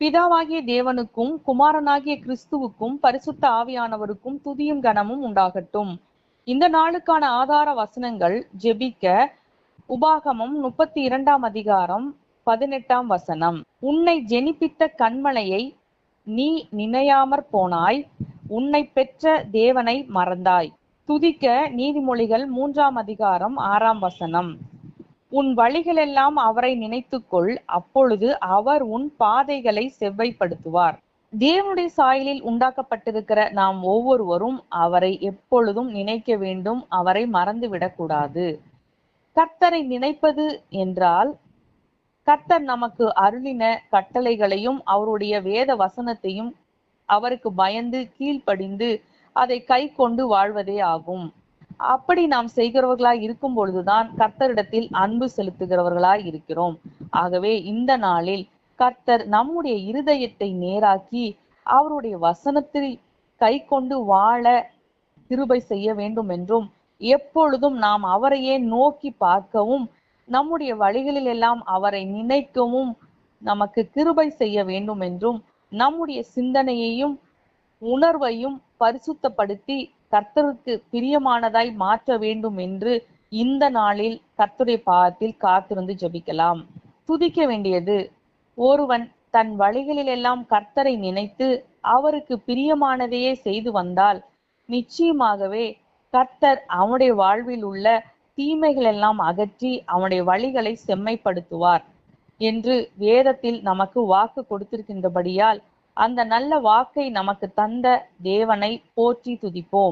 பிதாவாகிய தேவனுக்கும் குமாரனாகிய கிறிஸ்துவுக்கும் பரிசுத்த ஆவியானவருக்கும் துதியும் கனமும் உண்டாகட்டும். இந்த நாளுக்கான ஆதார வசனங்கள் ஜெபிக்க உபாகமம் 32 அதிகாரம் 18 உன்னை ஜெனிப்பித்த கன்மலையை நீ நினையாமற் போனாய், உன்னை பெற்ற தேவனை மறந்தாய். துதிக்க நீதிமொழிகள் 3 அதிகாரம் 6 உன் வழிகளெல்லாம் அவரை நினைத்துக்கொள், அப்பொழுது அவர் உன் பாதைகளை செவ்வைப்படுத்துவார். தேவனுடைய சாயலில் உண்டாக்கப்பட்டிருக்கிற நாம் ஒவ்வொருவரும் அவரை எப்பொழுதும் நினைக்க வேண்டும், அவரை மறந்துவிடக்கூடாது. கர்த்தரை நினைப்பது என்றால் கர்த்தர் நமக்கு அருளின கட்டளைகளையும் அவருடைய வேத வசனத்தையும் அவருக்கு பயந்து கீழ்ப்படிந்து அதை கை கொண்டு வாழ்வதே ஆகும். அப்படி நாம் செய்கிறவர்களாய் இருக்கும் பொழுதுதான் கர்த்தரிடத்தில் அன்பு செலுத்துகிறவர்களாய் இருக்கிறோம். ஆகவே இந்த நாளில் கர்த்தர் நம்முடைய இருதயத்தை நேராக்கி அவருடைய வசனத்தில் கை கொண்டு வாழ கிருபை செய்ய வேண்டும் என்றும், எப்பொழுதும் நாம் அவரையே நோக்கி பார்க்கவும் நம்முடைய வழிகளில் எல்லாம் அவரை நினைக்கவும் நமக்கு கிருபை செய்ய வேண்டும் என்றும், நம்முடைய சிந்தனையையும் உணர்வையும் பரிசுத்தப்படுத்தி கர்த்தருக்கு பிரியமானதாய் மாற்ற வேண்டும் என்று இந்த நாளில் கர்த்தருடைய பாதத்தில் காத்திருந்து ஜெபிக்கலாம். துதிக்க வேண்டியது, ஒருவன் தன் வழிகளில் எல்லாம் கர்த்தரை நினைத்து அவருக்கு பிரியமானதையே செய்து வந்தால் நிச்சயமாகவே கர்த்தர் அவனுடைய வாழ்வில் உள்ள தீமைகள் எல்லாம் அகற்றி அவனுடைய வழிகளை செம்மைப்படுத்துவார் என்று வேதத்தில் நமக்கு வாக்கு கொடுத்திருக்கின்றபடியால் அந்த நல்ல வாக்கை நமக்கு தந்த தேவனை போற்றி துதிப்போம்.